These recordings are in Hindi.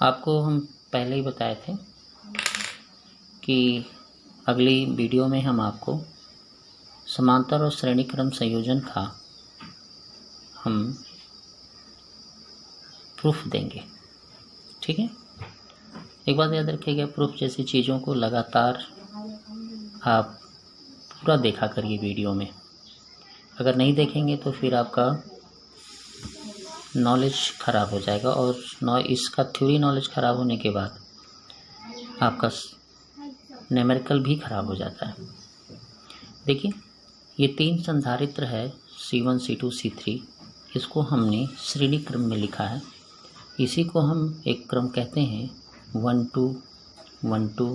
आपको हम पहले ही बताए थे कि अगली वीडियो में हम आपको समांतर और श्रेणी क्रम संयोजन का हम प्रूफ देंगे। ठीक है, एक बात याद रखिएगा, प्रूफ जैसी चीज़ों को लगातार आप पूरा देखा करिए वीडियो में। अगर नहीं देखेंगे तो फिर आपका नॉलेज ख़राब हो जाएगा और इसका थ्योरी नॉलेज ख़राब होने के बाद आपका न्यूमेरिकल भी ख़राब हो जाता है। देखिए, ये 3 संधारित्र है C1 C2 C3, इसको हमने श्रेणी क्रम में लिखा है। इसी को हम एक क्रम कहते हैं 1 2 1 2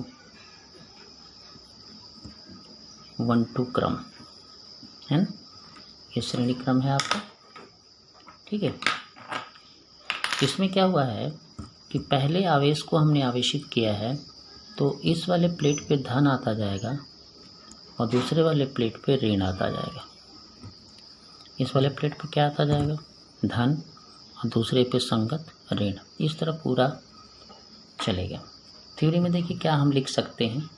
1 2 क्रम, है ना। ये श्रेणी क्रम है आपका। ठीक है, इसमें क्या हुआ है कि पहले आवेश को हमने आवेशित किया है तो इस वाले प्लेट पे धन आता जाएगा और दूसरे वाले प्लेट पे ऋण आता जाएगा। इस वाले प्लेट पे क्या आता जाएगा? धन, और दूसरे पे संगत ऋण। इस तरह पूरा चलेगा। थ्योरी में देखिए क्या हम लिख सकते हैं।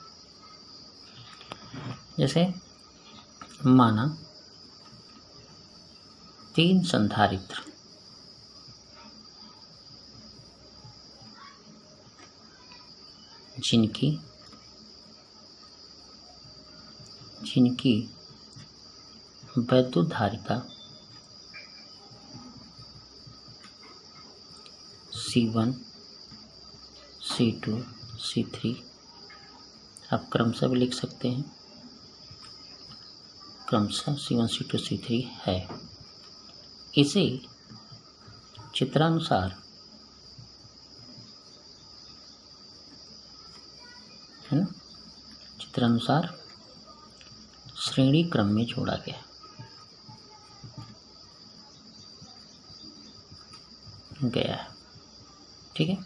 जैसे माना 3 संधारित्र, जिनकी वैद्युत धारिता C1 C2 C3, आप क्रमशः भी लिख सकते हैं, क्रमशः C1 C2 C3 है। इसे चित्रानुसार, है ना, चित्रानुसार श्रेणी क्रम में जोड़ा गया। है। ठीक है,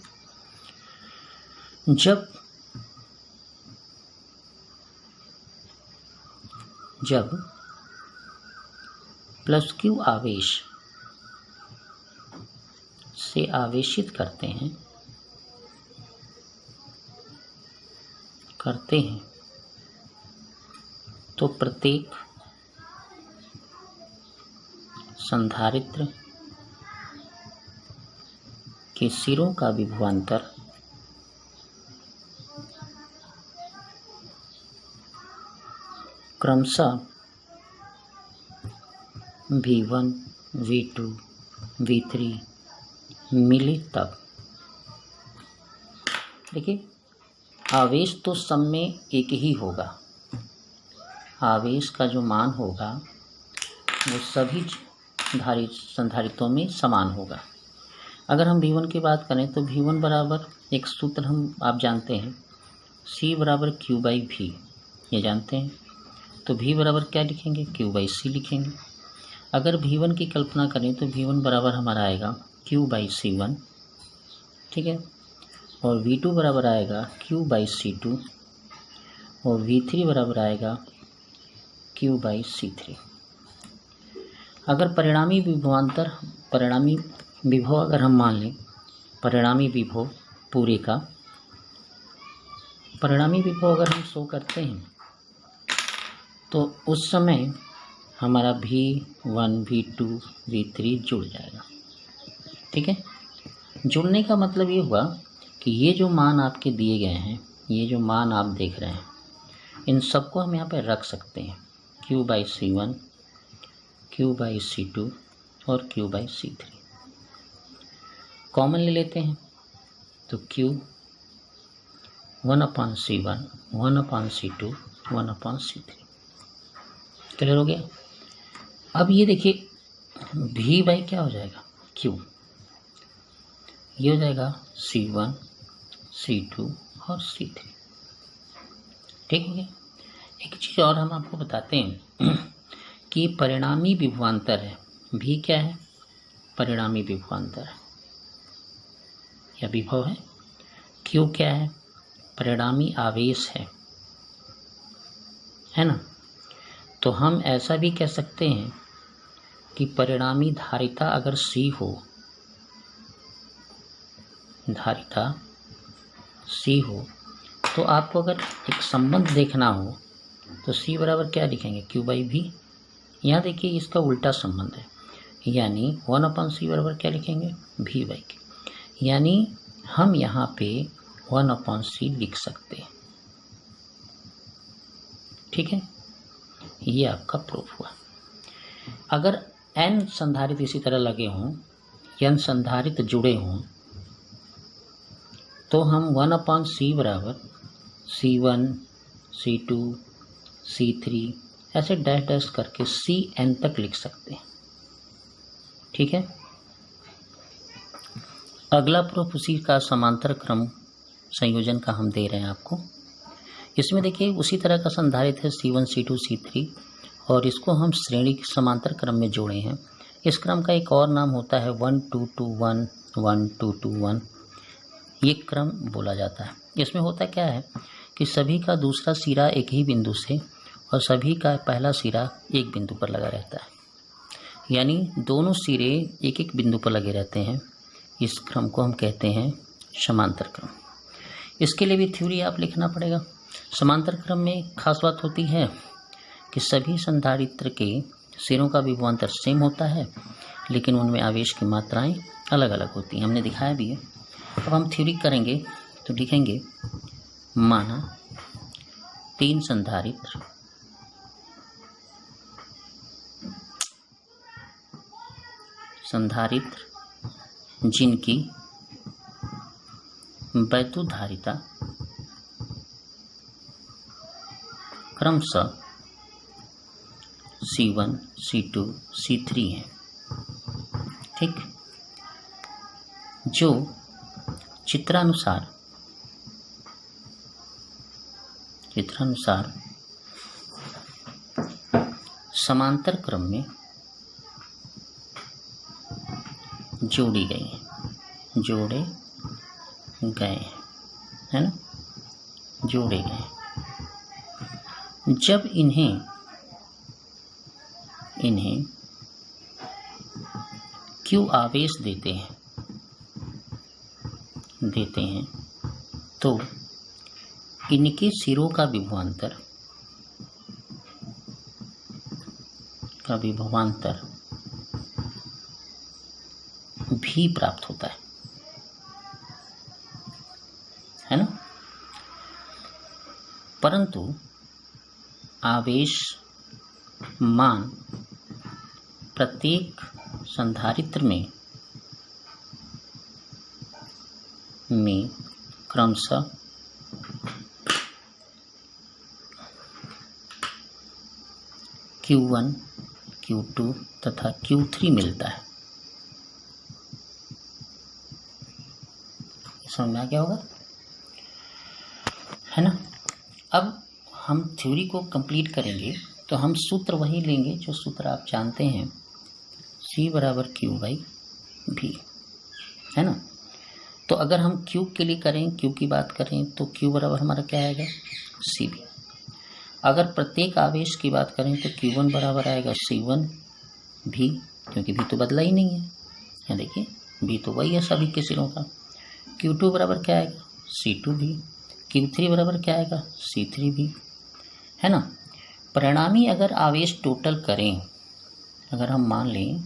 जब प्लस क्यू आवेश से आवेशित करते हैं तो प्रत्येक संधारित्र के सिरों का विभवांतर क्रमशः V1 V2 V3 मिले तब। देखिए, आवेश तो सब में एक ही होगा। आवेश का जो मान होगा वो सभी संधारित्रों में समान होगा। अगर हम V1 की बात करें तो V1 बराबर एक सूत्र आप जानते हैं, C बराबर Q बाई V, ये जानते हैं। तो V बराबर क्या लिखेंगे? Q बाई C लिखेंगे। अगर V1 की कल्पना करें तो V1 बराबर हमारा आएगा Q बाई C1, ठीक है, और V2 बराबर आएगा Q बाई C2 और V3 बराबर आएगा Q बाई C3। अगर परिणामी विभव अगर हम मान लें, परिणामी विभव पूरे का परिणामी विभव अगर हम शो करते हैं तो उस समय हमारा V1 V2 V3 जुड़ जाएगा। ठीक है, जुड़ने का मतलब ये हुआ कि ये जो मान आपके दिए गए हैं, ये जो मान आप देख रहे हैं, इन सबको हम यहाँ पे रख सकते हैं। Q by C1, Q by C2 और Q बाई C3 कॉमन ले लेते हैं तो Q 1/C1 1/C2 1/C3 clear हो गया। अब ये देखिए V बाई क्या हो जाएगा? Q, ये हो जाएगा C1 C2 और C3। ठीक हो गया। एक चीज़ और हम आपको बताते हैं कि परिणामी विभवांतर है। V क्या है? परिणामी विभवांतर है या विभव है। Q क्या है? परिणामी आवेश है ना। तो हम ऐसा भी कह सकते हैं कि परिणामी धारिता अगर C हो धारिता C हो तो आपको अगर एक संबंध देखना हो तो C बराबर क्या लिखेंगे, Q/V। यहाँ देखिए इसका उल्टा संबंध है, यानी 1/C बराबर क्या लिखेंगे, V/Q। यानी हम यहाँ पे 1/C लिख सकते हैं। ठीक है, ये आपका प्रूफ हुआ। अगर n संधारित्र इसी तरह लगे हों, n संधारित्र जुड़े हों, तो हम 1/C बराबर C1, C2, C3 ऐसे डैश डैश करके Cn तक लिख सकते हैं। ठीक है, अगला प्रूफ उसी का समांतर क्रम संयोजन का हम दे रहे हैं आपको। इसमें देखिए उसी तरह का संधारित्र है C1, C2, C3 और इसको हम श्रेणी समांतर क्रम में जोड़े हैं। इस क्रम का एक और नाम होता है 1 2 2 1 1 2 2 1। ये क्रम बोला जाता है। इसमें होता क्या है कि सभी का दूसरा सिरा एक ही बिंदु से और सभी का पहला सिरा एक बिंदु पर लगा रहता है, यानी दोनों सिरे एक एक बिंदु पर लगे रहते हैं। इस क्रम को हम कहते हैं समांतर क्रम। इसके लिए भी थ्योरी आप लिखना पड़ेगा। समांतर क्रम में खास बात होती है कि सभी संधारित्र के सिरों का विभवांतर सेम होता है, लेकिन उनमें आवेश की मात्राएं अलग अलग होती हैं। हमने दिखाया भी है। अब हम थ्योरी करेंगे तो लिखेंगे, माना 3 संधारित्र जिनकी वैद्युत धारिता क्रमशः C1, C2, C3 है। ठीक, जो चित्रानुसार समांतर क्रम में जोड़े गए है ना, जोड़े गए। जब इन्हें Q आवेश देते हैं तो इनके सिरों का विभवांतर भी प्राप्त होता है ना। परंतु आवेश मान प्रत्येक संधारित्र में क्रमशः Q1, Q2 तथा Q3 मिलता है। समझ में आ गया होगा, है ना। अब हम थ्योरी को कंप्लीट करेंगे तो हम सूत्र वही लेंगे जो सूत्र आप जानते हैं, C बराबर Q/V, है ना। तो अगर हम Q के लिए करें, Q की बात करें तो Q बराबर हमारा क्या आएगा, CV। अगर प्रत्येक आवेश की बात करें तो Q1 बराबर आएगा C1V, क्योंकि V तो बदला ही नहीं है। यहाँ देखिए V तो वही है सभी के सिरों का। Q2 बराबर क्या आएगा, C2V। Q3 बराबर क्या आएगा, C3V, है ना। परिणामी अगर आवेश टोटल करें, अगर हम मान लें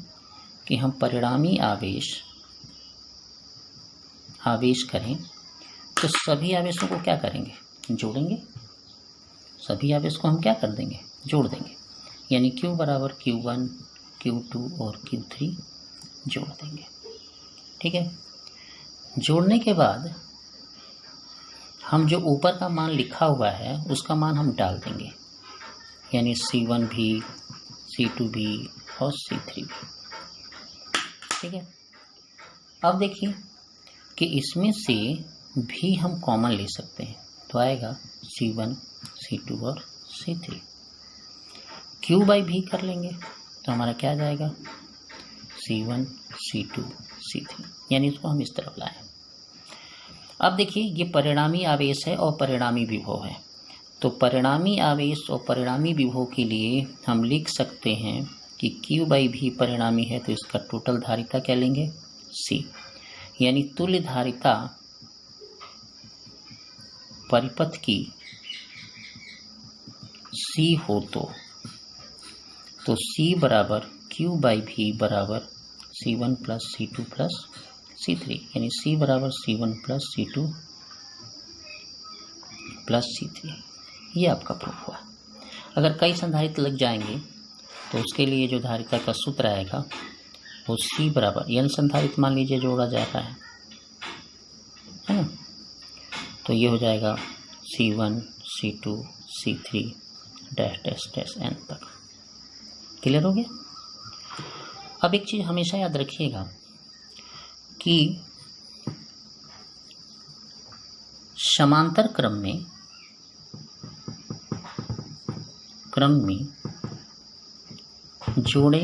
कि हम परिणामी आवेश करें तो सभी आवेशों को क्या करेंगे, जोड़ेंगे। सभी आवेश को हम क्या कर देंगे, जोड़ देंगे। यानी Q बराबर Q1, Q2 और Q3 जोड़ देंगे। ठीक है, जोड़ने के बाद हम जो ऊपर का मान लिखा हुआ है उसका मान हम डाल देंगे, यानी C1 भी, C2 भी और C3 भी। ठीक है, अब देखिए कि इसमें से भी हम कॉमन ले सकते हैं, तो आएगा C1, C2 और C3। Q/V कर लेंगे तो हमारा क्या आ जाएगा, C1, C2, C3, यानी इसको हम इस तरफ लाएं। अब देखिए ये परिणामी आवेश है और परिणामी विभव है, तो परिणामी आवेश और परिणामी विभव के लिए हम लिख सकते हैं कि Q/V परिणामी है तो इसका टोटल धारिता क्या लेंगे, C, यानी तुल्य धारिता परिपथ की C हो तो C बराबर Q बाई V बराबर C1 plus C2 plus C3, यानी C बराबर C1 plus C2 plus C3। ये आपका प्रूफ हुआ। अगर कई संधारित्र लग जाएंगे तो उसके लिए जो धारिता का सूत्र आएगा वो C बराबर n संधारित्र मान लीजिए जोड़ा जा रहा है ना, तो ये हो जाएगा C1 C2 C3 dash dash dash n तक। क्लियर हो गया। अब एक चीज़ हमेशा याद रखिएगा कि समांतर क्रम में जोड़े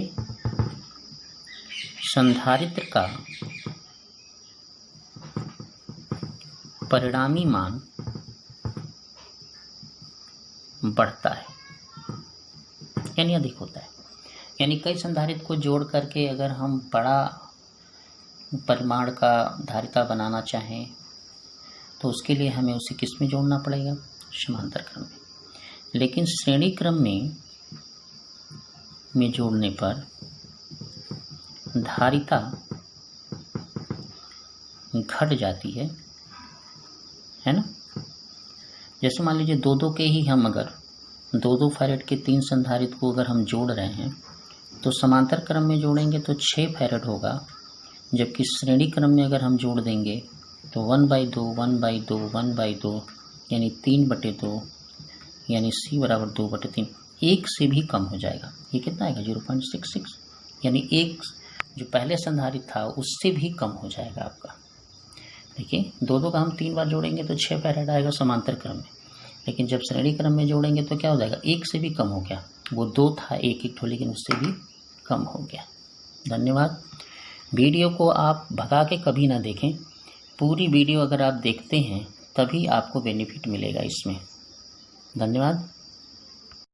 संधारित्र का परिणामी मान बढ़ता है, यानी अधिक होता है। यानी कई संधारित्र को जोड़ करके अगर हम बड़ा परिमाण का धारिता बनाना चाहें तो उसके लिए हमें उसे किस में जोड़ना पड़ेगा? समांतर क्रम में। लेकिन श्रेणी क्रम में जोड़ने पर धारिता घट जाती है ना। जैसे मान लीजिए दो के ही हम अगर 2 फैरेड के 3 संधारित्र को अगर हम जोड़ रहे हैं तो समांतर क्रम में जोड़ेंगे तो 6 फैरेड होगा, जबकि श्रेणी क्रम में अगर हम जोड़ देंगे तो 1/2 1/2 1/2 यानी 3/2 यानी C बराबर 2/3, एक से भी कम हो जाएगा। ये कितना आएगा? 0.66, यानी एक जो पहले संधारित्र था उससे भी कम हो जाएगा आपका। देखिए 2 का हम 3 बार जोड़ेंगे तो 6 फैरेड आएगा समांतर क्रम में, लेकिन जब श्रेणी क्रम में जोड़ेंगे तो क्या हो जाएगा? एक से भी कम हो गया। वो 2 था एक ठो, लेकिन उससे भी कम हो गया। धन्यवाद। वीडियो को आप भगा के कभी ना देखें, पूरी वीडियो अगर आप देखते हैं तभी आपको बेनिफिट मिलेगा इसमें। धन्यवाद।